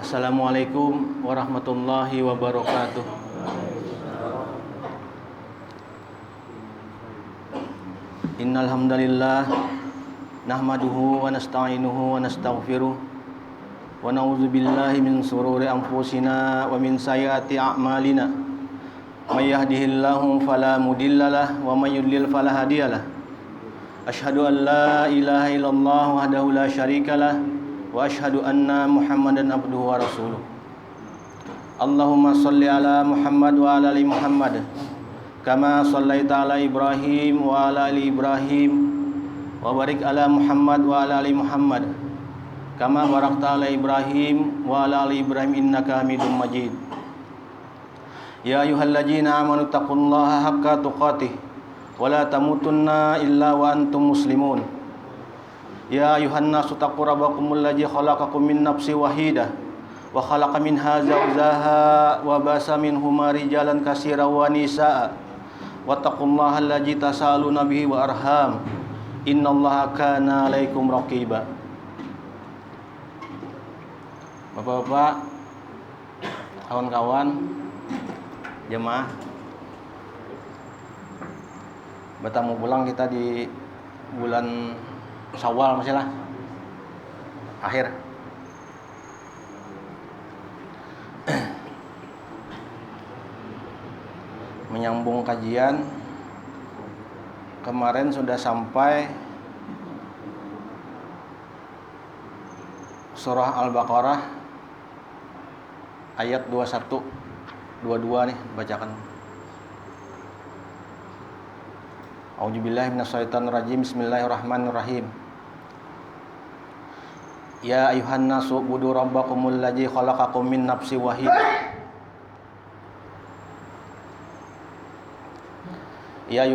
Assalamualaikum warahmatullahi wabarakatuh. Innal hamdalillah nahmaduhu wa nasta'inuhu wa nastaghfiruh wa na'udzu billahi min shururi anfusina wa min sayyiati a'malina. May yahdihillahu fala mudhillalah wa may yudlil fala hadiyalah. Asyhadu an la ilaha illallah wahdahu la syarikalah wa asyhadu anna Muhammadan abduhu wa rasuluh. Allahumma shalli ala Muhammad wa ala ali Muhammad kama shallaita ala Ibrahim wa ala ali Ibrahim wa barik ala Muhammad wa ala ali Muhammad kama barakta ala Ibrahim wa ala ali Ibrahim innaka Hamidum Majid. Ya ayyuhalladzina amanu taqullaha haqqa tuqatih wa la tamutunna illa wa antum muslimun. Ya ayuhan nasu taqu rabbakumul ladzi khalaqakum min nafsin wahidah wa khalaqa minha zawjaha wa basa minhuma rijalan katsiran wa nisaa wattaqullaha alladzi tasaaluna bihi wa arham innallaha kana 'alaikum raqiba. Bapak-bapak, kawan-kawan, jemaah, bertemu pulang kita di bulan Syawal masih lah akhir. Menyambung kajian kemarin sudah sampai surah Al-Baqarah ayat 21 22 nih, bacakan. A'udzubillahi minasyaitonir rajim. Bismillahirrahmanirrahim. Ya ayuhan nasu budu rabbakumul ladzi khalaqakum min nafsin wahidah. Ya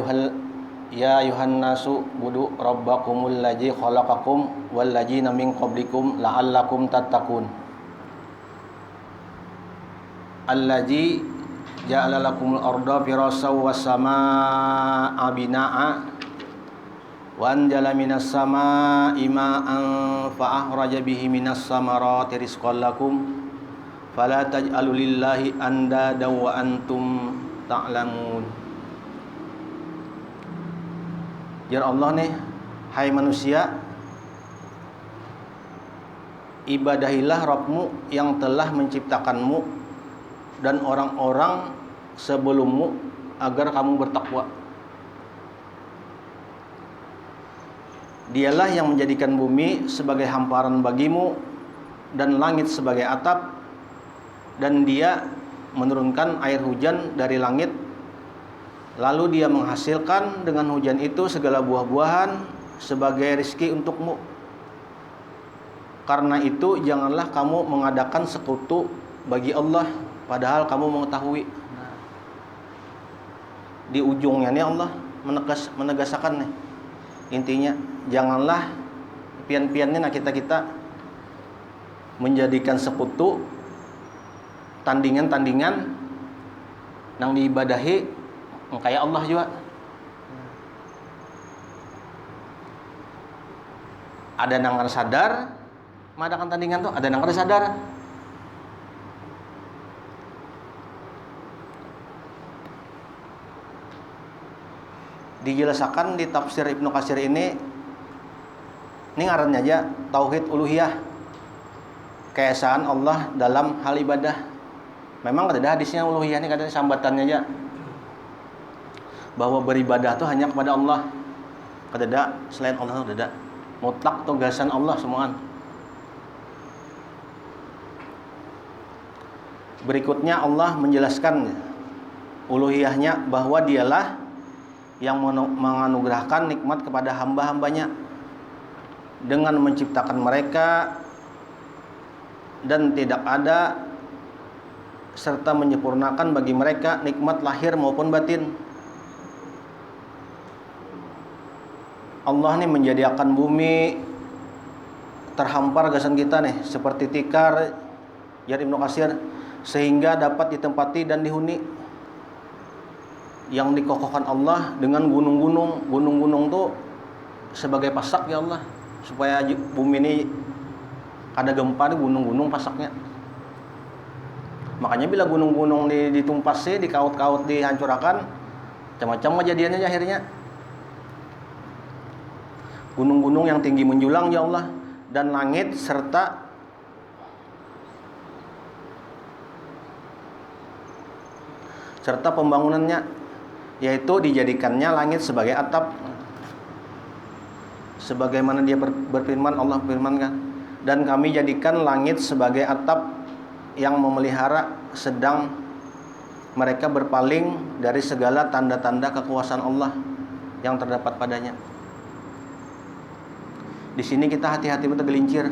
ayuhan nasu budu rabbakumul ladzi khalaqakum wal ladzina min qablikum la'allakum tattaqun. Alladzi ja'ala lakumul arda firasyan was samaa'a binaa'a wa anzala minas samaa'i ma'an fa akhraja bihi minas samarati rizqan lakum fala taj'alu lillahi andada wa antum ta'lamun. Ya Allah nih, hai manusia, ibadahilah Rabbmu yang telah menciptakanmu dan orang-orang sebelummu agar kamu bertakwa. Dialah yang menjadikan bumi sebagai hamparan bagimu dan langit sebagai atap, dan Dia menurunkan air hujan dari langit, lalu Dia menghasilkan dengan hujan itu segala buah-buahan sebagai rizki untukmu. Karena itu janganlah kamu mengadakan sekutu bagi Allah, padahal kamu mengetahui. Di ujungnya nih Allah menegaskan nih, intinya janganlah pian-piannya kita menjadikan sekutu tandingan-tandingan nang diibadahi kayak Allah juga. Ada nang sadar madakan tandingan tuh, ada nang sadar. Dijelaskan di tafsir Ibnu Katsir ini ngarannya aja tauhid uluhiyah, keesaan Allah dalam hal ibadah. Memang ada hadisnya uluhiyah ini, kadang sambatannya aja bahwa beribadah itu hanya kepada Allah, kada selain Allah, kada mutlak tugasan Allah semuaan. Berikutnya Allah menjelaskan uluhiyahnya bahwa Dialah yang menganugerahkan nikmat kepada hamba-hambanya dengan menciptakan mereka dan tidak ada serta menyempurnakan bagi mereka nikmat lahir maupun batin. Allah nih menjadikan bumi terhampar gasan kita nih seperti tikar, ya Ibnu Katsir, sehingga dapat ditempati dan dihuni. Yang dikokohkan Allah dengan gunung-gunung. Gunung-gunung tuh sebagai pasak ya Allah, supaya bumi ini ada gempa nih, gunung-gunung pasaknya. Makanya bila gunung-gunung ditumpas sih, dikaut-kaut, dihancurkan, macam-macam kejadiannya akhirnya. Gunung-gunung yang tinggi menjulang ya Allah, dan langit serta pembangunannya, yaitu dijadikannya langit sebagai atap. Sebagaimana dia berfirman, Allah firmankan, dan kami jadikan langit sebagai atap yang memelihara, sedang mereka berpaling dari segala tanda-tanda kekuasaan Allah yang terdapat padanya. Di sini kita hati-hati betul gelincir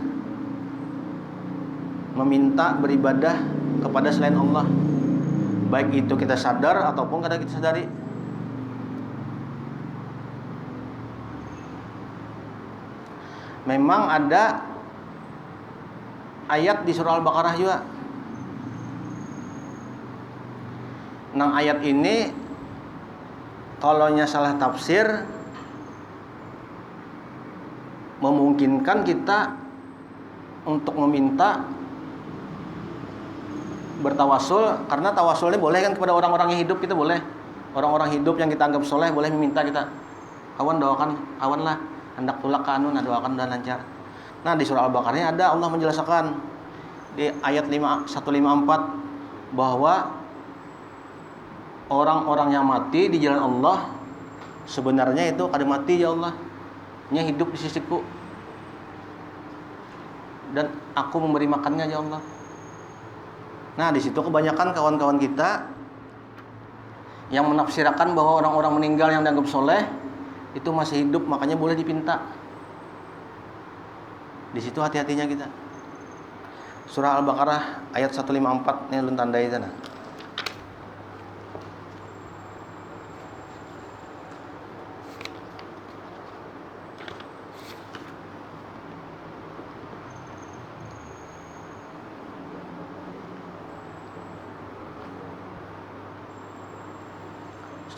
meminta beribadah kepada selain Allah, baik itu kita sadar ataupun kadang kita sadari. Memang ada ayat di surah Al-Baqarah juga. Nah, ayat ini kalau salah tafsir memungkinkan kita untuk meminta bertawasul, karena tawasul ini boleh kan kepada orang-orang yang hidup, kita boleh. Orang-orang hidup yang kita anggap soleh boleh meminta kita. Kawan doakan, kawan lah hendak tulak ke anu, doakan dan lancar. Nah, di surah Al-Baqarah ada Allah menjelaskan di ayat 154 bahwa orang-orang yang mati di jalan Allah sebenarnya itu kada mati ya Allah, nya hidup di sisiku, dan aku memberi makannya ya Allah. Nah, di situ kebanyakan kawan-kawan kita yang menafsirkan bahwa orang-orang meninggal yang dianggap soleh itu masih hidup, makanya boleh dipinta. Di situ hati-hatinya kita. Surah Al-Baqarah ayat 154 ini ulun tandai sana.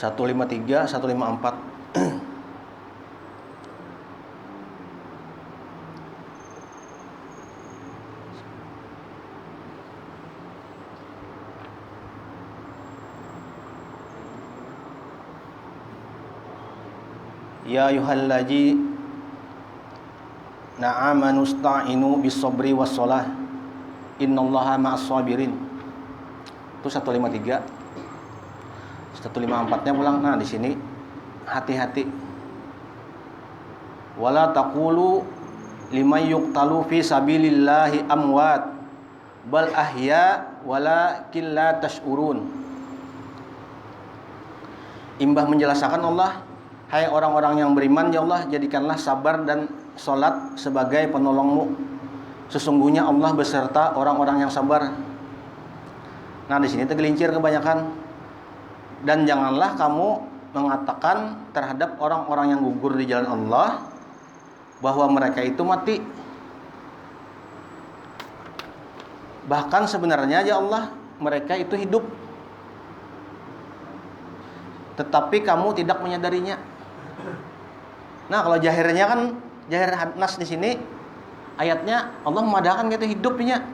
Satu 153, 154. Ya ayyuhallazi na'amanu sta'inu bis-sabri was-shalah innallaha ma'as sabirin. Itu 153. 154-nya pulang. Nah, di sini hati-hati. Wala taqulu liman yuqtalu fi sabilillahi amwat bal ahya walakin la tash'urun. Imbah menjelaskan Allah, hai orang-orang yang beriman ya Allah, jadikanlah sabar dan salat sebagai penolongmu. Sesungguhnya Allah beserta orang-orang yang sabar. Nah, di sini tergelincir kebanyakan. Dan janganlah kamu mengatakan terhadap orang-orang yang gugur di jalan Allah bahwa mereka itu mati. Bahkan sebenarnya ya Allah, mereka itu hidup, tetapi kamu tidak menyadarinya. Nah, kalau jahirnya kan, jahir nas di sini ayatnya Allah memadahkan gitu hidupnya.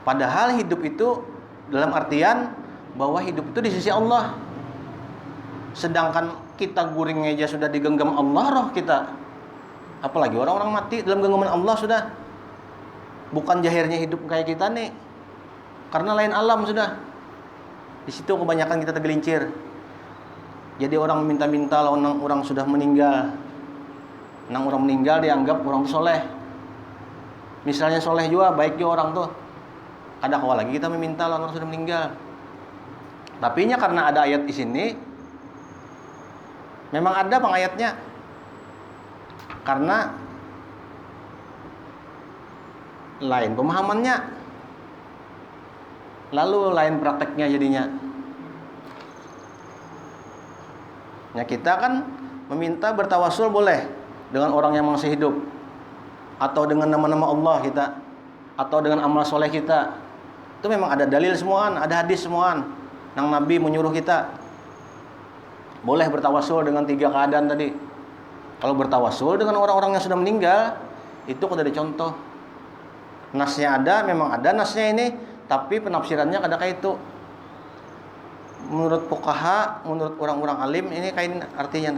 Padahal hidup itu dalam artian bahwa hidup itu di sisi Allah. Sedangkan kita guring aja sudah digenggam Allah roh kita. Apalagi orang-orang mati dalam genggaman Allah sudah. Bukan jahirnya hidup kayak kita nih. Karena lain alam sudah. Di situ kebanyakan kita tergelincir. Jadi orang minta-minta lawan orang sudah meninggal. Nang orang meninggal dianggap orang soleh. Misalnya soleh juga, baik juga orang tuh. Ada kawal lagi kita meminta lawan orang sudah meninggal. Tapi nya karena ada ayat di sini, memang ada pengayatnya. Karena lain pemahamannya, lalu lain prakteknya jadinya. Ya, kita kan meminta bertawasul boleh dengan orang yang masih hidup, atau dengan nama-nama Allah kita, atau dengan amal soleh kita. Itu memang ada dalil semuaan, ada hadis semuaan. Nang Nabi menyuruh kita boleh bertawasul dengan 3 keadaan tadi. Kalau bertawasul dengan orang-orang yang sudah meninggal, itu sudah dicontoh. Nasnya ada, memang ada nasnya ini, tapi penafsirannya kada kayak itu. Menurut fuqaha, menurut orang-orang alim, ini kain artinya.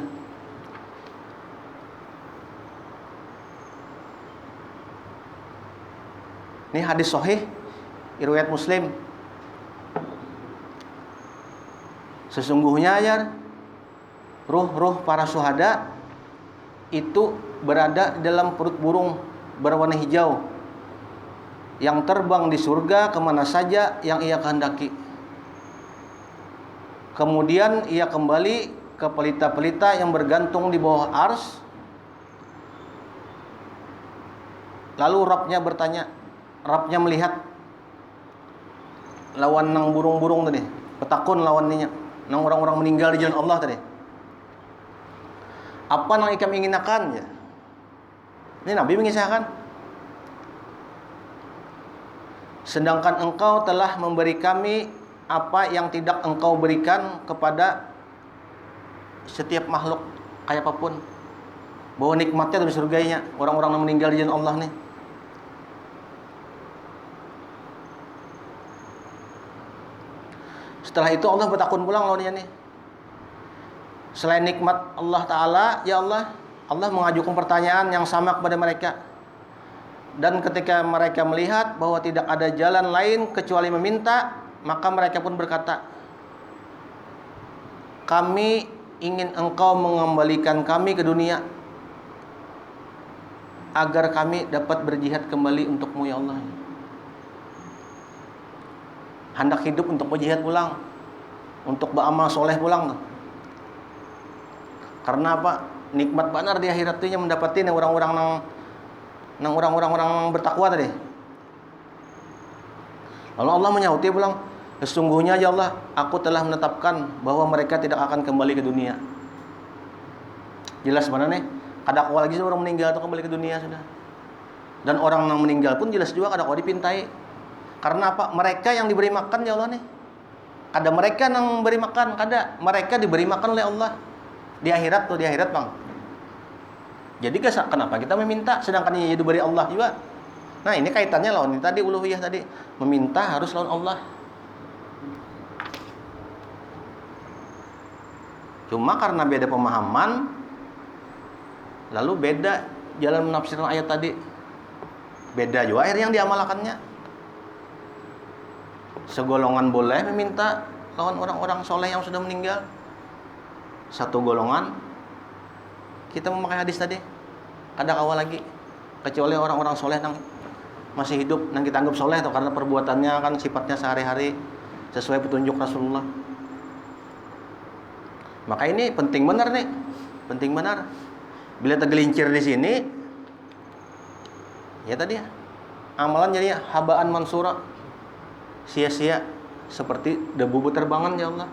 Ini hadis sahih riwayat Muslim. Sesungguhnya ya ruh-ruh para syuhada itu berada dalam perut burung berwarna hijau yang terbang di surga kemana saja yang ia kehendaki. Kemudian ia kembali ke pelita-pelita yang bergantung di bawah ars. Lalu Rabbnya bertanya, Rabbnya melihat lawan nang burung-burung tadi, petakun lawannya, nang orang-orang meninggal di jalan Allah tadi. Apa nang ikam inginakan ya? Ini Nabi mengisahkan. Sedangkan engkau telah memberi kami apa yang tidak engkau berikan kepada setiap makhluk kayak apapun. Bahwa nikmatnya dari surganya orang-orang yang meninggal di jalan Allah nih. Setelah itu Allah bertakun pulang lawannya nih. Selain nikmat Allah Ta'ala, ya Allah mengajukan pertanyaan yang sama kepada mereka. Dan ketika mereka melihat bahwa tidak ada jalan lain kecuali meminta, maka mereka pun berkata, kami ingin engkau mengembalikan kami ke dunia agar kami dapat berjihad kembali untukmu ya Allah. Hendak hidup untuk berjihad pulang, untuk beramal soleh pulang. Karena apa? Nikmat benar di akhirat itu mendapati orang-orang orang bertakwa tadi. Lalu Allah menyauti pulang, sesungguhnya ya Allah, aku telah menetapkan bahwa mereka tidak akan kembali ke dunia. Jelas mana nih? Kadakwa lagi orang meninggal itu kembali ke dunia sudah. Dan orang yang meninggal pun jelas juga kadakwa dipintai. Karena apa? Mereka yang diberi makan ya Allah nih. Kada mereka yang memberi makan, kada. Mereka diberi makan oleh Allah. Di akhirat tuh, di akhirat bang. Jadi kenapa kita meminta sedangkan ini diberi Allah juga? Nah ini kaitannya lawan ini tadi uluhiyah tadi. Meminta harus lawan Allah. Cuma karena beda pemahaman, lalu beda jalan menafsirkan ayat tadi. Beda juga akhirnya yang diamalkannya. Segolongan boleh meminta lawan orang-orang soleh yang sudah meninggal. Satu golongan kita memakai hadis tadi. Kada kawal lagi. Kecuali orang-orang soleh yang masih hidup, yang kita anggap soleh tuh karena perbuatannya kan sifatnya sehari-hari sesuai petunjuk Rasulullah. Maka ini penting benar nih, penting benar. Bila tergelincir di sini, ya tadi ya, amalan jadi habaan mansura, sia-sia seperti debu berterbangan ya Allah.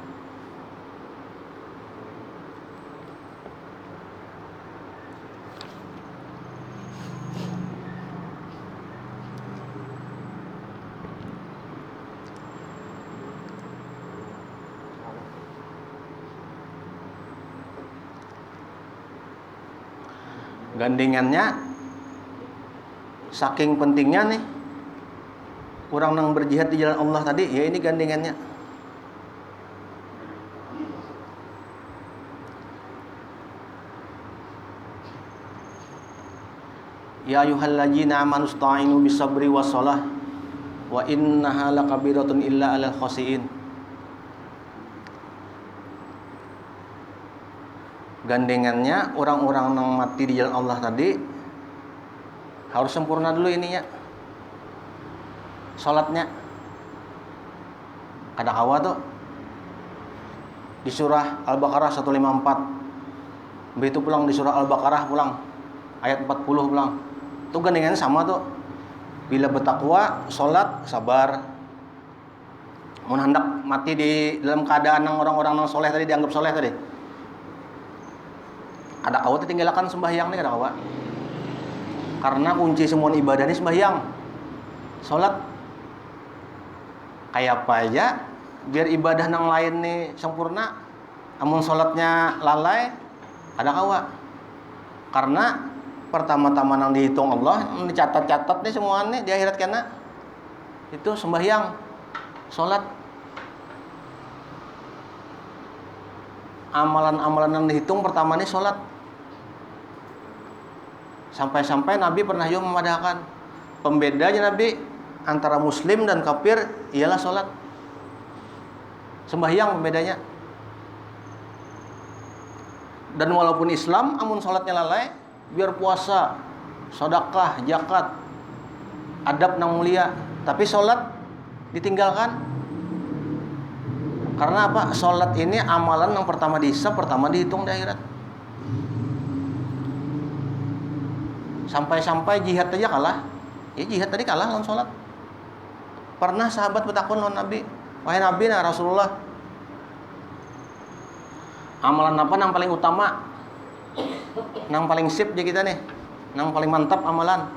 Gandengannya saking pentingnya nih orang yang berjihad di jalan Allah tadi, ya ini gandengannya. Ya ayyuhalladzina amanu ista'inu bisabri wassalah wa innaha lakabiratun illa 'alal khashiin. Gandengannya orang-orang yang mati di jalan Allah tadi harus sempurna dulu ininya. Salatnya. Kada kawa tuh. Di surah Al-Baqarah 154. Begitu pulang di surah Al-Baqarah pulang ayat 40 pulang. Itu gandengannya sama tuh. Bila bertakwa, salat, sabar. Mun hendak mati di dalam keadaan yang orang-orang yang soleh tadi dianggap soleh tadi. Kada kawa tinggalkan sembahyang nih kada kawa. Karena kunci semua ibadah ini sembahyang. Salat kayak apa aja biar ibadah nang lain nih sempurna. Amun salatnya lalai kada kawa. Karena pertama-tama nang dihitung Allah, dicatat-catat nih semua nih di akhirat kana. Itu sembahyang, salat. Amalan-amalan yang dihitung pertama nih salat. Sampai-sampai Nabi pernah juga memadahkan pembedanya Nabi antara muslim dan kafir ialah salat. Sembahyang pembedanya. Dan walaupun Islam amun salatnya lalai, biar puasa, sedekah, zakat, adab nang mulia, tapi salat ditinggalkan. Karena apa? Salat ini amalan yang pertama dihisab, pertama dihitung di akhirat. Sampai-sampai jihad aja kalah. Ya jihad tadi kalah lawan salat. Pernah sahabat bertakun lawan Nabi, "Wahai Nabi, nah Rasulullah, amalan apa yang paling utama? Yang paling sip di kita nih, yang paling mantap amalan?"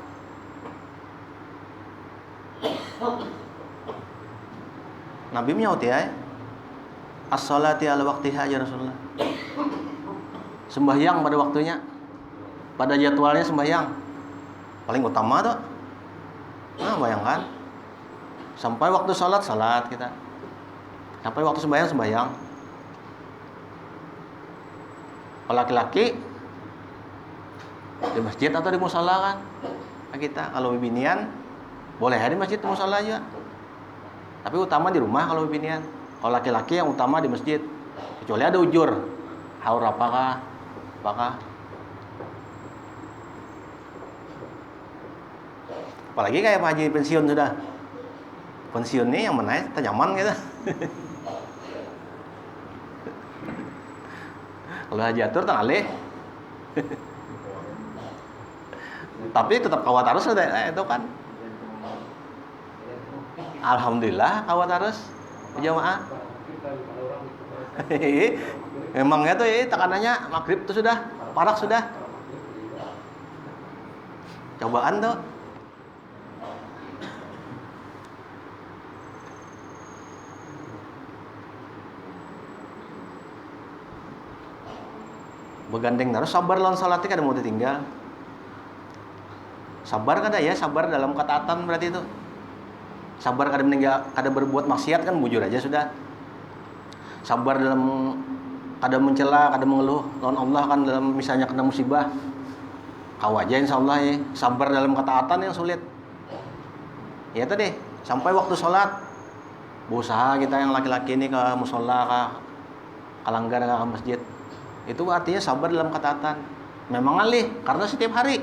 Nabi menyaut ya, "As-sholati ala waqtiha ya Rasulullah." Sembahyang pada waktunya, pada jadwalnya sembahyang. Paling utama tuh. Nah, bayangkan. Sampai waktu salat kita. Sampai waktu sembahyang. Kalau laki-laki di masjid atau di musala kan? Nah, kita kalau bibinian boleh di masjid di musala aja. Tapi utama di rumah kalau bibinian. Kalau laki-laki yang utama di masjid. Kecuali ada ujur. Haur apakah? Apalagi kayak Pak Haji pensiun sudah. Pensiun nih yang mana ya, nyaman gitu. Kalau haji atur tak alih. Tapi tetap kawat harus ada itu kan. Alhamdulillah kawat harus berjamaah. Memangnya tuh ya tekanannya maghrib tuh sudah, parak sudah. Cobaan tuh. Begandeng terus sabar lawan salatnya kada mau ditinggal. Sabar kada ya, sabar dalam ketaatan berarti itu. Sabar kada meninggal, kada berbuat maksiat kan bujur aja sudah. Sabar dalam kada mencela, kada mengeluh lawan Allah kan dalam misalnya kena musibah. Kau aja insyaallah ya. Sabar dalam ketaatan yang sulit. Ya tadi, sampai waktu salat berusaha kita yang laki-laki ini ke mushola, ke langgar, ke masjid. Itu artinya sabar dalam ketaatan. Memang alih karena setiap hari.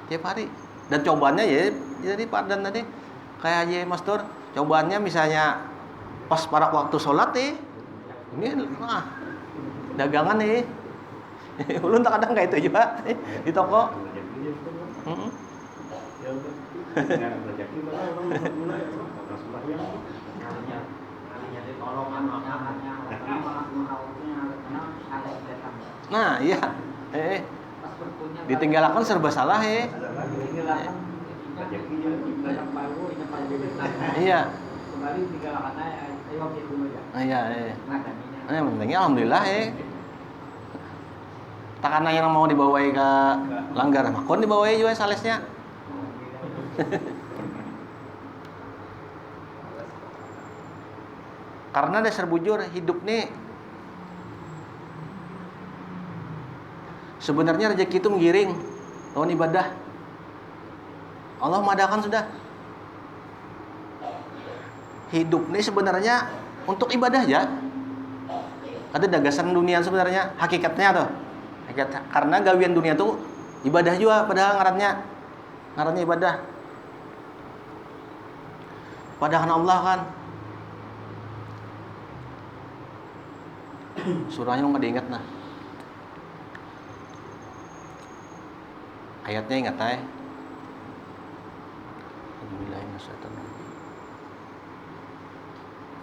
Tiap hari. Dan cobaannya ya jadi Pak Dan tadi kayak aja Mas Tur, cobaannya misalnya pas pada waktu sholat ini dagangan ulun tak kadang kayak itu juga di toko. Nah, iya. Ditinggalkan serba salah Iya. Kembali tinggalkan Iya. Yang pentingnya alhamdulillah Takana yang mau dibawai ke langgar makon dibawai juga salesnya. Karena dasar bujur hidup nih sebenarnya rezeki itu menggiring lawan ibadah. Allah mengadakan sudah. Hidup nih sebenarnya untuk ibadah ya. Ada dagasan dunia sebenarnya hakikatnya tuh. Karena gawian dunia tuh ibadah juga padahal ngarannya ibadah. Padahal Allah kan surahnya nggak diingat nah. Ayatnya ingat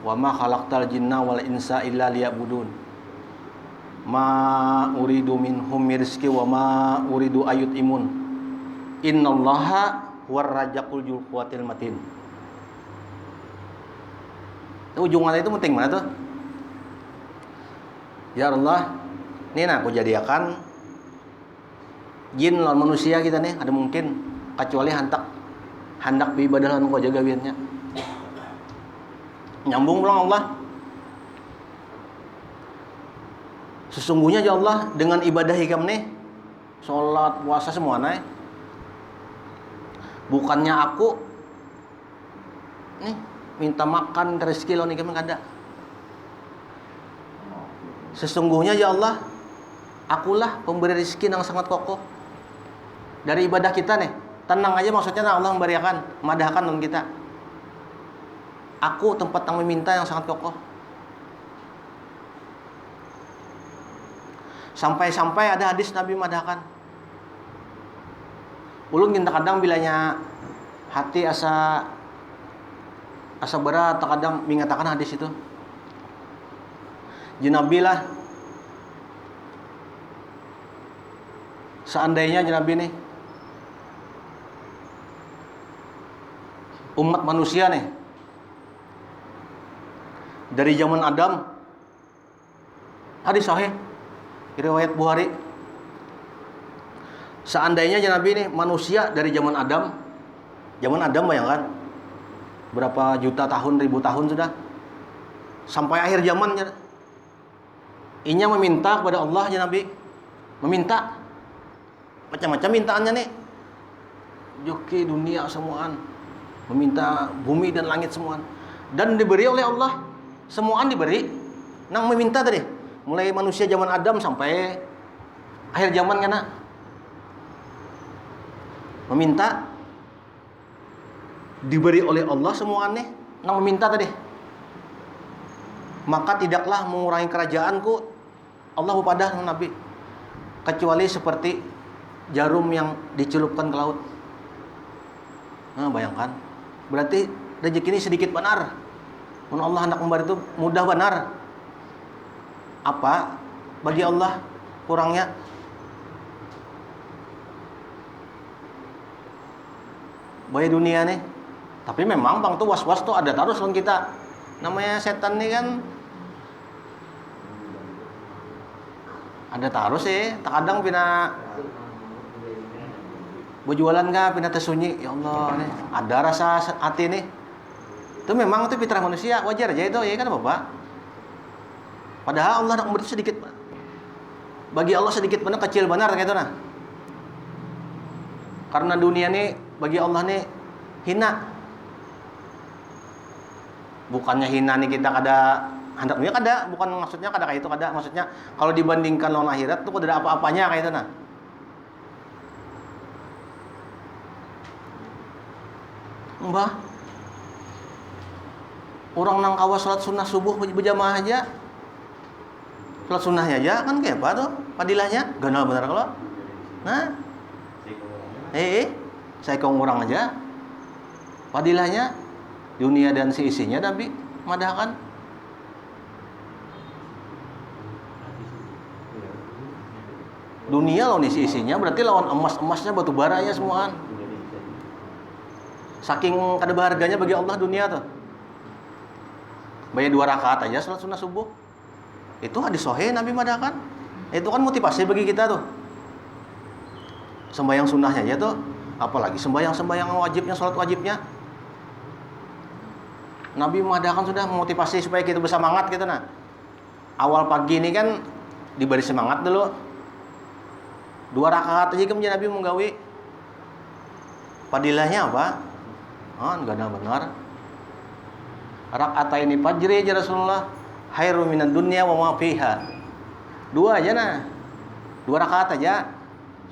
Wa ma khalaqtal jinna wal insa illa liya'budun. Ma uridu minhum rizqi wa ma uridu ayut imun. Innallaha huwar razzaqul dzul quwwatil matin. Ujungannya itu penting mana tuh? Ya Allah, ini aku jadikan jin lawan manusia kita nih ada mungkin kecuali hendak beribadah lawan jaga biarnya. Nyambung pulang Allah. Sesungguhnya ya Allah dengan ibadah hikam nih, sholat, puasa semuanya, bukannya aku nih minta makan rezeki lo nih kemana ada. Sesungguhnya ya Allah, akulah pemberi rezeki yang sangat kokoh. Dari ibadah kita nih, tenang aja maksudnya Allah memberikan, madahkan non kita. Aku tempat yang meminta yang sangat kokoh. Sampai-sampai ada hadis Nabi madahkan. Ulun kita kadang bilanya hati asa berat, kadang mengatakan hadis itu. Jenabilah seandainya Jenabi nih umat manusia nih dari zaman Adam, hadis sahih riwayat Bukhari, seandainya Nabi ini manusia dari zaman Adam bayangkan berapa juta tahun, ribu tahun sudah sampai akhir zaman inya meminta kepada Allah ya Nabi, meminta macam-macam mintaannya nih, joki dunia semuaan, meminta bumi dan langit semuaan, dan diberi oleh Allah semuaan diberi nang meminta tadi. Mulai manusia zaman Adam sampai akhir zaman kana meminta diberi oleh Allah semuanya nang meminta tadi. Maka tidaklah mengurangi kerajaanku Allah pada Nabi kecuali seperti jarum yang dicelupkan ke laut. Nah, bayangkan. Berarti rezeki ini sedikit benar. Mun Allah hendak memberi itu mudah benar. Apa bagi Allah kurangnya? Bayi dunia nih. Tapi memang bang tuh was-was tuh ada terus lawan kita. Namanya setan nih kan ada terus sih. Terkadang pina berjualan kah, pina tersunyi. Ya Allah nih, ada rasa hati nih. Itu memang itu fitrah manusia, wajar aja itu, ya kan Bapak? Padahal Allah nak memberi sedikit. Bagi Allah sedikit benar, kecil benar kayak itu nah. Karena dunia nih bagi Allah nih hina. Bukannya hina nih kita kada hendak dunia kada, bukan maksudnya kada kayak itu kada, maksudnya kalau dibandingkan lawan akhirat tuh kada ada apa-apanya kayak itu nah. Mbah, orang nang kawas salat sunnah subuh berjamaah aja, salat sunnahnya aja kan kayak apa tuh padilahnya ganal benar kalau nah saya kaum orang aja padilahnya dunia dan seisinya Nabi madahkan. Dunia lawan isi-isinya berarti lawan emas-emasnya batu baranya semuaan. Saking kada berharganya bagi Allah dunia tuh. Bayar 2 rakaat aja salat sunnah subuh. Itu hadis sahih Nabi madahkan. Itu kan motivasi bagi kita tuh. Sembahyang sunnahnya aja tuh, apalagi sembahyang wajibnya, salat wajibnya. Nabi madahkan sudah memotivasi supaya kita bersemangat gitu nah. Awal pagi ini kan diberi semangat dulu. 2 rakaat aja kemudian Nabi menggawi. Padilahnya apa? Enggak ada benar. Raka'ataini fajri ya Rasulullah khairu minad dunya wa ma fiha. 2 aja nah. 2 rakaat aja.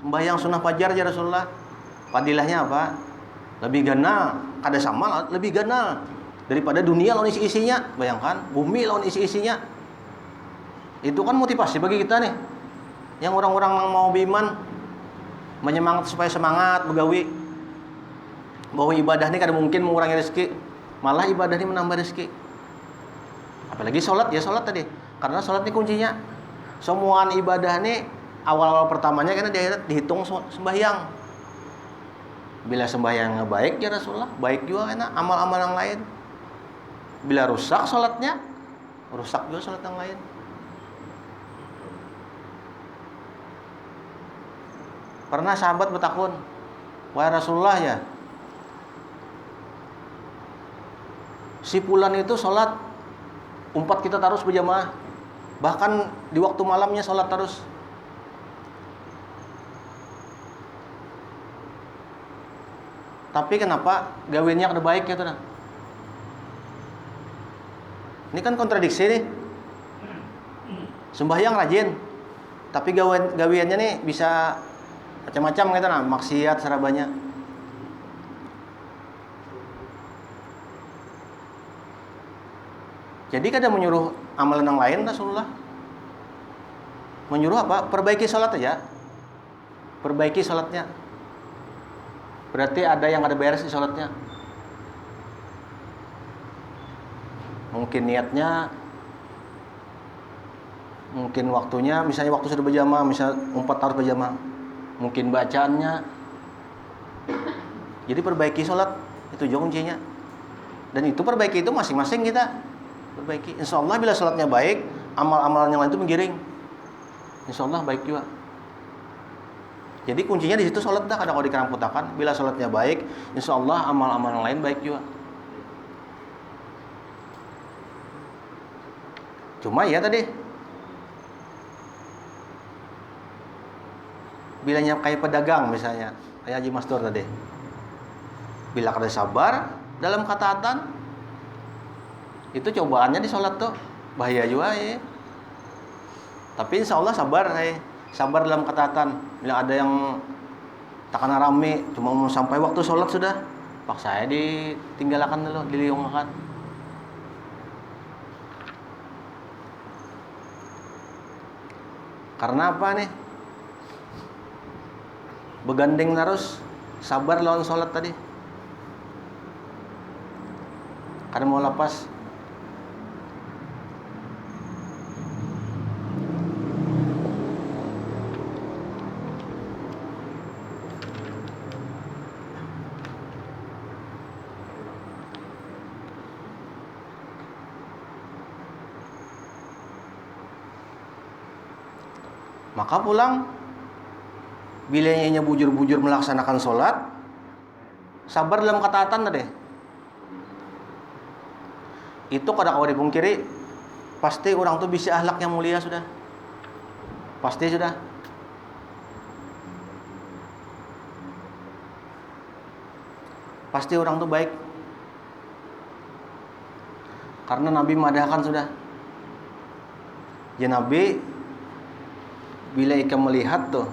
Sembahyang sunnah fajar ya Rasulullah. Fadilahnya apa? Lebih ganal, kada sama lebih ganal daripada dunia lawan isi-isinya. Bayangkan, bumi lawan isi-isinya. Itu kan motivasi bagi kita nih. Yang orang-orang yang mau beriman menyemangat supaya semangat begawi. Bahwa ibadah ini kada mungkin mengurangi rezeki, malah ibadah ini menambah rezeki. Apalagi sholat, ya sholat tadi. Karena sholat ini kuncinya. Semua ibadah ini awal-awal pertamanya karena dihitung sembahyang. Bila sembahyangnya baik ya Rasulullah, baik juga karena amal-amal yang lain. Bila rusak sholatnya, rusak juga sholat yang lain. Pernah sahabat bertakun, wahai Rasulullah ya, si fulan itu sholat umpat kita terus berjamaah, bahkan di waktu malamnya sholat terus. Tapi kenapa gawiannya kada baik gitu nah? Ini kan kontradiksi nih. Sembahyang rajin, tapi gawiannya nih bisa macam-macam gitu nah, maksiat sarabanya. Jadi kada menyuruh amalan yang lain Rasulullah. Menyuruh apa? Perbaiki sholat aja. Perbaiki sholatnya. Berarti ada yang ada beres di sholatnya. Mungkin niatnya, mungkin waktunya, misalnya waktu sudah berjamaah, misal 4 harus berjamaah. Mungkin bacaannya. Jadi perbaiki sholat, itu juga kuncinya. Dan itu perbaiki itu masing-masing kita perbaiki. Insya Allah bila sholatnya baik, amal-amalan yang lain itu menggiring. Insya Allah baik juga. Jadi kuncinya di situ sholat dah. Kadang kalau dikeramputakan, bila sholatnya baik, insya Allah amal-amal yang lain baik juga. Cuma ya tadi, bilanya kayak pedagang misalnya, kayak Haji Mastur tadi. Bila kada sabar dalam ketaatan, itu cobaannya di sholat tuh bahaya juga ya. Tapi insya Allah sabar ya. Sabar dalam ketaatan. Bila ada yang takana rame, cuma mau sampai waktu sholat sudah, paksa saya ditinggalkan dulu, diliungkan. Karena apa nih? Begandeng terus, sabar lawan sholat tadi. Karena mau lepas. Maka pulang, bila ianya bujur-bujur melaksanakan sholat, sabar dalam ketaatan tadi. Itu kada kau dipungkiri, pasti orang tuh bisa akhlak yang mulia sudah. Pasti sudah. Pasti orang tuh baik. Karena Nabi madahkan sudah. Ya Nabi, bila ikan melihat tuh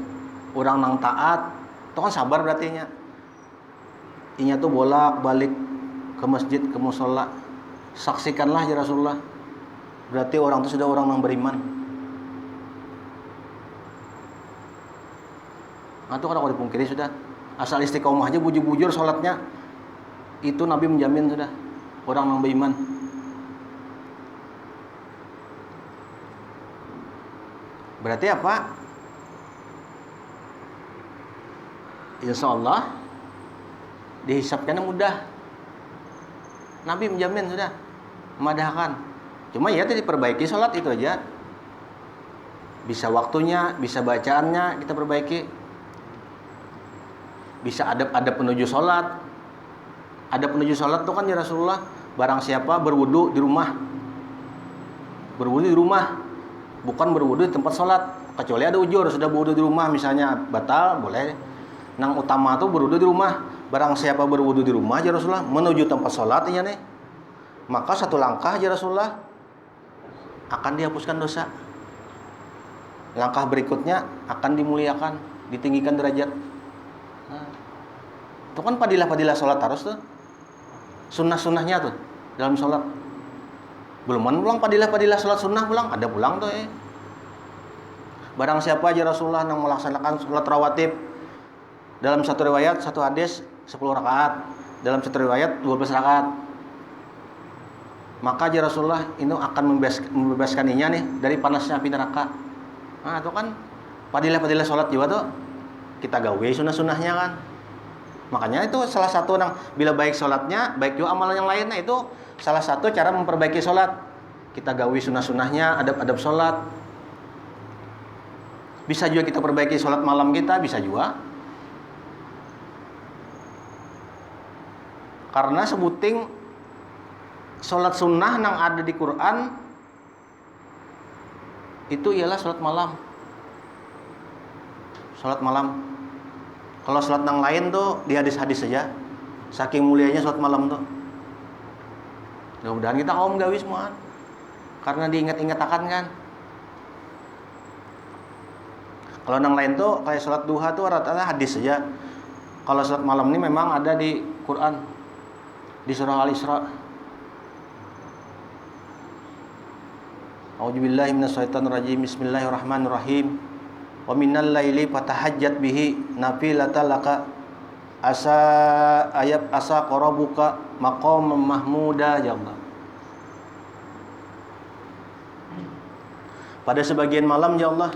orang nang taat, itu kan sabar berarti nya. Inya tuh bolak-balik ke masjid, ke musola. Saksikanlah ya Rasulullah. Berarti orang itu sudah orang yang beriman. Nah itu kalau dipungkiri sudah. Asal istiqomah aja bujur-bujur sholatnya, itu Nabi menjamin sudah orang yang beriman. Berarti apa? Insya Allah dihisapkannya mudah. Nabi menjamin sudah, memadahkan. Cuma ya tadi perbaiki sholat itu aja. Bisa waktunya, bisa bacaannya kita perbaiki. Bisa adab-adab menuju sholat. Adab menuju sholat itu kan ya Rasulullah, barang siapa berwudu di rumah. Berwudu di rumah, bukan berwudu di tempat sholat. Kecuali ada ujur, sudah berwudu di rumah misalnya batal, boleh. Nang utama tuh berwudu di rumah. Barang siapa berwudu di rumah ya Rasulullah, menuju tempat sholatnya nih, maka satu langkah ya Rasulullah akan dihapuskan dosa. Langkah berikutnya akan dimuliakan, ditinggikan derajat. Nah, itu kan padilah-padilah sholat harus tuh. Sunnah-sunnahnya tuh dalam sholat. Belum pulang padilah-padilah sholat sunnah pulang, ada pulang tuh Barang siapa aja Rasulullah yang melaksanakan sholat rawatib, dalam satu riwayat, satu hadis 10 rakaat, dalam satu riwayat 12 rakaat, maka aja Rasulullah ini akan membebaskan inya nih dari panasnya api neraka. Nah itu kan padilah-padilah sholat juga tuh kita gawe sunnah-sunnahnya kan. Makanya itu salah satu bila baik sholatnya, baik juga amalan yang lainnya, itu salah satu cara memperbaiki sholat. Kita gawe sunnah-sunnahnya, adab-adab sholat. Bisa juga kita perbaiki sholat malam kita, bisa juga. Karena sebuting sholat sunnah yang ada di Quran itu ialah sholat malam. Sholat malam. Kalau sholat yang lain tuh di hadis-hadis saja. Saking mulianya sholat malam tuh. Mudah-mudahan kita kaum gawi semua. Karena diingat-ingat akan kan. Kalau yang lain tuh kayak sholat duha tuh rata-rata hadis saja. Kalau sholat malam ini memang ada di Quran, di surah Al-Isra. A'udzubillahi minasyaitonirrajim. Bismillahirrahmanirrahim. Wa minal laili fatahajjat bihi nafilatan laka asa qarabuka maqaman mahmuda ya Allah. Pada sebagian malam ya Allah.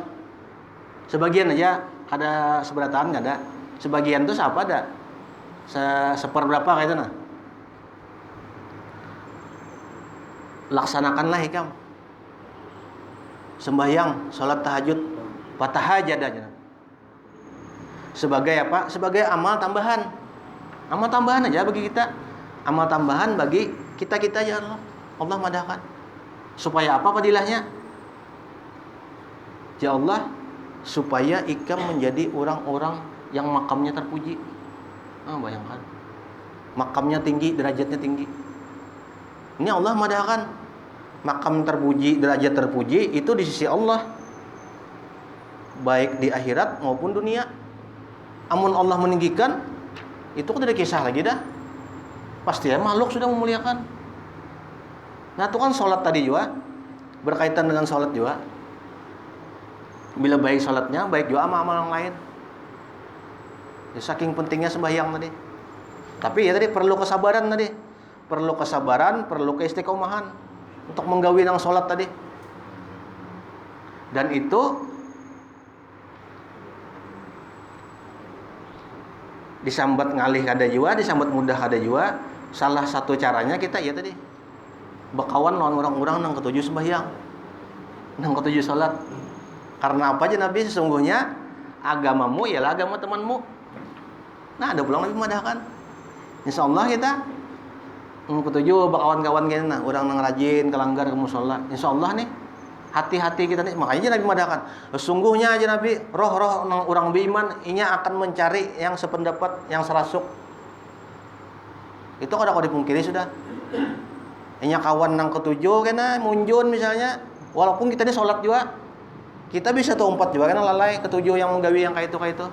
Sebagian aja, ada seberataan enggak ada. Sebagian tuh siapa ada? Seperberapa kayak itu nah. Laksanakanlah hikam. Sembahyang, salat tahajud, fatahajjad aja. Sebagai apa? Sebagai amal tambahan. Amal tambahan aja bagi kita. Amal tambahan bagi kita-kita ya Allah. Allah madahkan. Supaya apa fadilahnya? Ya Allah, supaya ikam menjadi orang-orang yang makamnya terpuji. Bayangkan. Makamnya tinggi, derajatnya tinggi. Ini Allah madahkan. Makam terpuji, derajat terpuji itu di sisi Allah. Baik di akhirat maupun dunia. Amun Allah meninggikan, itu kan tidak kisah lagi dah. Pasti ya makhluk sudah memuliakan. Nah itu kan sholat tadi juga. Berkaitan dengan sholat juga. Bila baik sholatnya, baik juga amal-amal yang lain. Ya, saking pentingnya sembahyang tadi. Tapi ya tadi perlu kesabaran tadi. Perlu kesabaran, perlu keistiqomahan untuk menggawi nang sholat tadi. Dan itu disambat ngalih kada juga, disambat mudah kada juga. Salah satu caranya kita ya tadi bekawan lawan orang-orang nang ketujuh sembahyang, nang ketujuh sholat. Karena apa aja Nabi sesungguhnya agamamu ialah agama temanmu. Nah ada pulang Nabi madahkan. Insyaallah kita ketujuh bakawan-kawan kita nah orang nang rajin kelanggar ke mushola. Insyaallah nih hati-hati kita nih, makanya Nabi madahkan. Sesungguhnya aja Nabi roh-roh nang orang beriman inya akan mencari yang sependapat, yang serasuk. Itu kada kau dipungkiri sudah. Inya kawan nang ketujuh kena munjun misalnya, walaupun kita ini sholat juga. Kita bisa tuh empat juga kan lalai ketujuh yang menggawi yang kayak itu.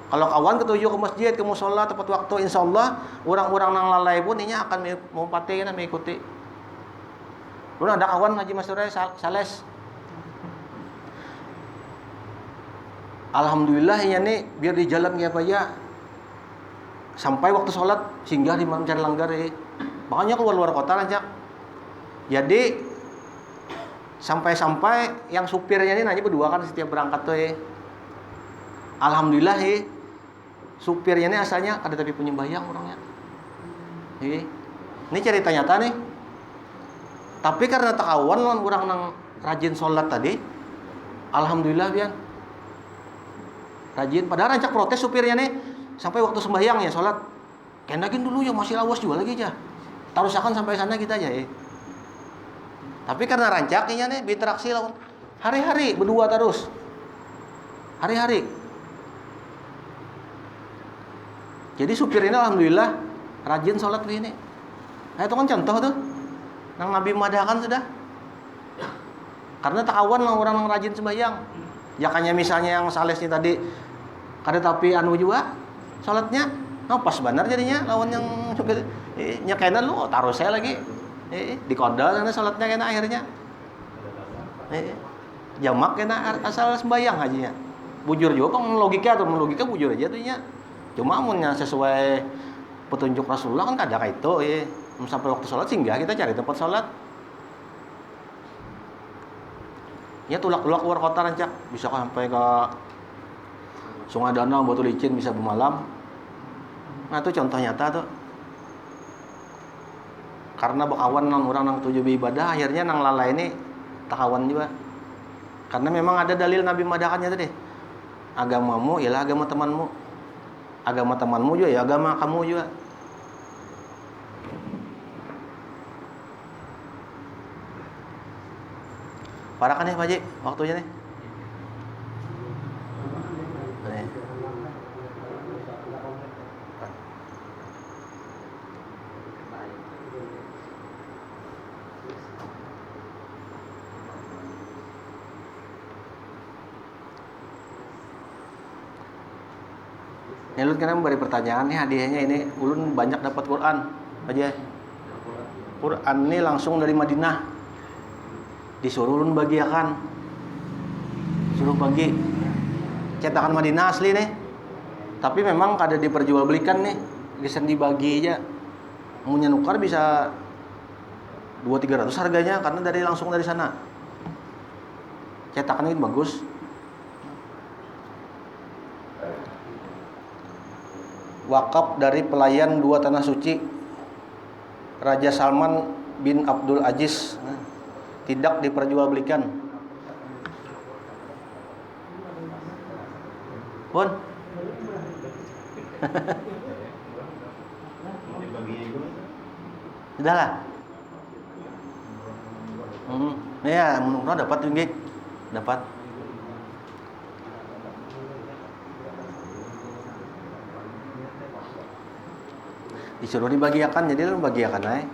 Kalau kawan ketujuh ke masjid, ke mushola tepat waktu, insyaallah orang-orang nang lalai pun ini akan mengumpati kan mengikuti. Dulu ada kawan Haji Masturai Sales. Alhamdulillah ya nih biar di jalan kayak apa ya. Sampai waktu sholat singgah di mencari langgar ya. Makanya keluar kota aja. Jadi sampai yang supirnya ini nanya berdua kan setiap berangkat tuh ya. Alhamdulillah ya. Supirnya ini asalnya ada tapi punya bayang orangnya. Ini cerita nyata nih. Tapi karena takawan orang nang rajin sholat tadi, alhamdulillah bian rajin. Padahal rancak protes supirnya nih sampai waktu sembahyang ya sholat. Kendakin dulu ya masih lawas juga lagi aja. Tarusakan sampai sana kita aja ya. Tapi karena rancaknya nih berinteraksi lawan hari-hari berdua terus. Hari-hari. Jadi supir ini alhamdulillah rajin sholat begini. Nah itu kan contoh tuh. Nang Nabi madahkan sudah. Karena takawan orang yang rajin sembahyang. Ya kanya misalnya yang Sales ini tadi kada tapi anu juga sholatnya. Pas benar jadinya lawan yang supir nyekenan lu taruh saya lagi. Dikodal karena sholatnya kena akhirnya. Jamak kena asal sembahyang hajinya. Bujur juga kan logika bujur aja tuh nya. Cuma amunnya sesuai petunjuk Rasulullah kan kada kayak itu sampai waktu sholat singgah kita cari tempat sholat. Ya tulak-tulak keluar kota rancak bisa sampai ke Sungai Danau, Batu Licin bisa bermalam. Nah itu contoh nyata tuh. Karena bakawan nang orang nang tujuh beribadah akhirnya nang lalai ini takawan juga. Karena memang ada dalil Nabi madahkannya tadi. Agamamu ialah agama temanmu. Agama temanmu juga ya agama kamu juga. Parakan nih Pak Haji, waktunya nih. Nih. Ini ulun kan beri pertanyaan nih, hadiahnya ini ulun banyak dapat Quran aja. Quran ini langsung dari Madinah. Disuruh ulun bagiakan. Suruh bagi. Cetakan Madinah asli nih. Tapi memang kada diperjualbelikan nih. Bisa dibagi aja. Mau nukar bisa 200-300 harganya karena langsung dari sana. Cetakannya bagus. Wakaf dari pelayan 2 tanah suci Raja Salman bin Abdul Aziz, tidak diperjualbelikan. Pun sudahlah. Ya, menurut dapat ringgit. Dapat. Disuruh dibagiakan, jadi lu bagiakan aja.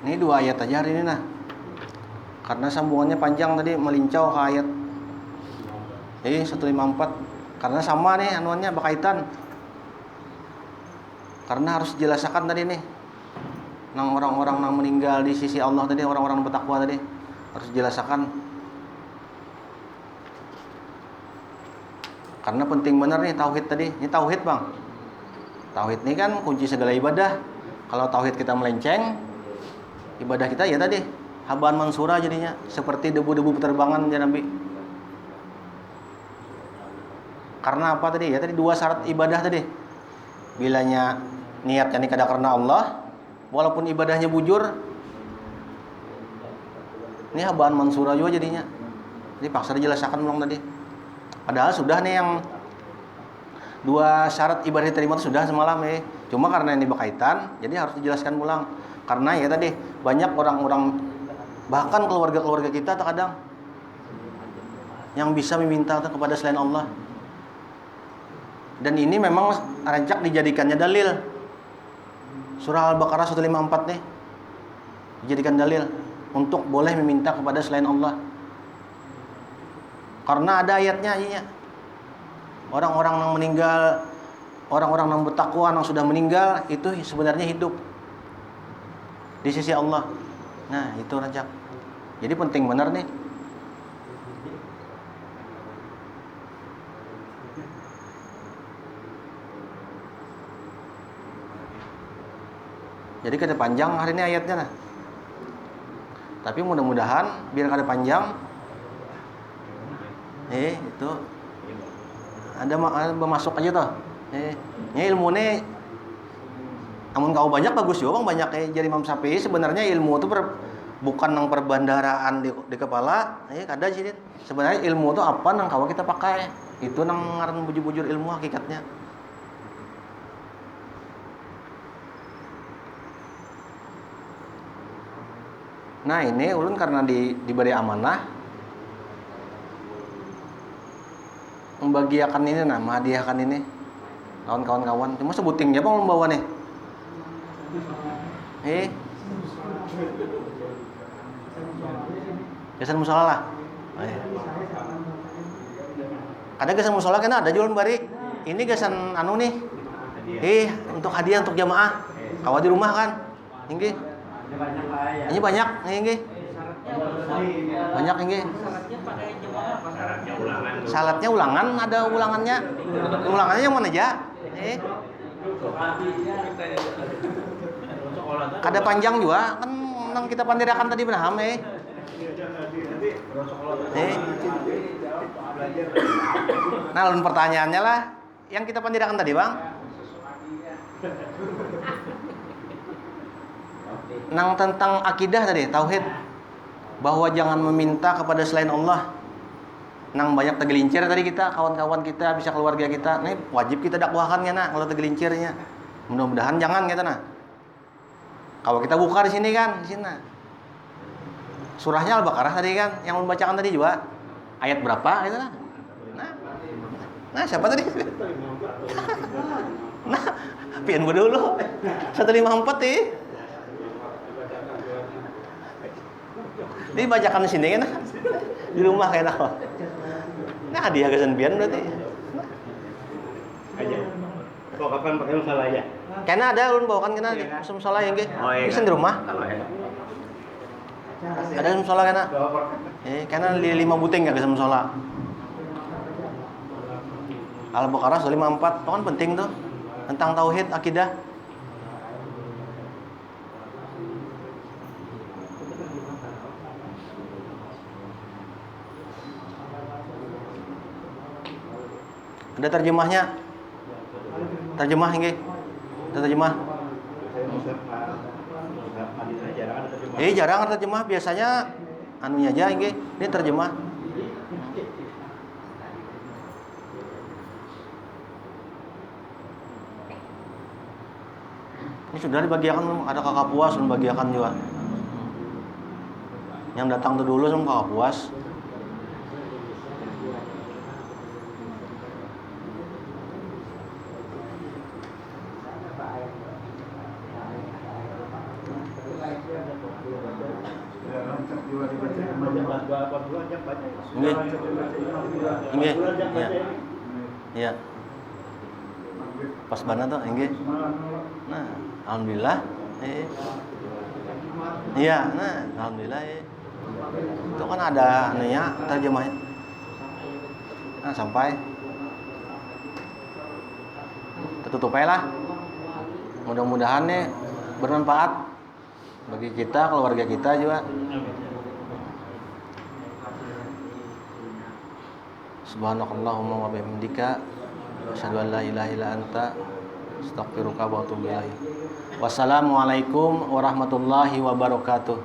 Ini 2 ayat aja hari ini nah. Karena sambungannya panjang tadi melincau ke ayat 154. Karena sama nih anuannya berkaitan. Karena harus dijelaskan tadi nih. Nang orang-orang nang meninggal di sisi Allah tadi, orang-orang bertakwa tadi harus dijelaskan. Karena penting benar nih tauhid tadi. Ini tauhid, Bang. Tauhid ini kan kunci segala ibadah. Kalau tauhid kita melenceng, ibadah kita ya tadi habaan mansura jadinya, seperti debu-debu penerbangan ya Nabi. Karena apa tadi? Ya tadi 2 syarat ibadah tadi. Bilanya niatnya ini kada karena Allah, walaupun ibadahnya bujur, ini habaan mansura juga jadinya. Jadi paksa dijelaskan ulang tadi. Padahal sudah nih yang 2 syarat ibadah diterima itu sudah semalam ya. Cuma karena ini berkaitan, jadi harus dijelaskan ulang. Karena ya tadi banyak orang-orang, bahkan keluarga-keluarga kita terkadang yang bisa meminta kepada selain Allah. Dan ini memang rancak dijadikannya dalil. Surah Al-Baqarah 154 nih dijadikan dalil untuk boleh meminta kepada selain Allah. Karena ada ayatnya. Orang-orang yang meninggal, orang-orang yang bertakwa yang sudah meninggal itu sebenarnya hidup di sisi Allah. Nah, itu rancak. Jadi penting benar nih. Jadi kada panjang hari ini ayatnya nah. Tapi mudah-mudahan biar kada panjang. Itu ada masuk aja toh. Ini ilmu nih namun kau banyak bagus juga Bang, banyak kayak jadi Imam Syafi'i. Sebenarnya ilmu itu bukan nang perbandaraan di kepala, kada sih. Sebenarnya ilmu itu apa nang kau kita pakai. Itu nang ngaran bujur-bujur ilmu hakikatnya. Nah, ini ulun karena diberi amanah membagiakan ini nah, menghadiahkan ini kawan-kawan. Cuma sebutingnya Bang membawa nih. Gasan musola lah. Ada gasan musola kena ada jualan bari. Ini gasan anu nih. Untuk hadiah untuk jamaah. Kawa di rumah kan? Inggih. Ini banyak, inggih. Banyak inggih. Syaratnya ulangan, ada ulangannya. Ulangannya yang mana aja? Kada panjang juga kan nang kita pandirakan tadi benar Nah, lalu pertanyaannya lah yang kita pandirakan tadi, Bang. Nang tentang akidah tadi, tauhid. Bahwa jangan meminta kepada selain Allah. Nang banyak tegelincir tadi kita, kawan-kawan kita, bisa keluarga kita. Nih wajib kita dakwahkan ya nah kalau tegelincirnya. Mudah-mudahan jangan gitu nah. Kalau kita buka di sini kan, di sini. Surahnya Al-Baqarah tadi kan, yang membacakan tadi juga ayat berapa gitu nah. Nah, siapa tadi? Nah, pian gua dulu. 154 nih. Ini bacakan di sini kan? Di rumah kayak apa? Nah, hadiah kesan pian berarti. Aja. Kok kapan pakai musola ya? Kena ada ulun bawakan kena di musola yang ge. Bisa di rumah. Ada musola kena. Kena 5 buting enggak ke musola. Al-Baqarah 154, itu kan penting tuh. Tentang tauhid, akidah. Ada terjemahnya. Terjemah ini. Ada terjemah. Jarang ada terjemah, biasanya anunya aja ini. Ini terjemah. Ini sudah dibagiakan, ada kakak puas membagiakan juga. Yang datang tuh dulu sama kakak puas. Ini. Iya. Pas banget tuh, ini. Nah, alhamdulillah. Iya, nah, alhamdulillah. Itu kan ada anunya, terjemahnya. Nah, sampai tertutup aja lah. Mudah-mudahan nih bermanfaat bagi kita, keluarga kita juga. Subhanakallahumma wa bihamdika asyhadu an la ilaha illa anta astaghfiruka wa atubu ilaik. Wassalamualaikum warahmatullahi wabarakatuh.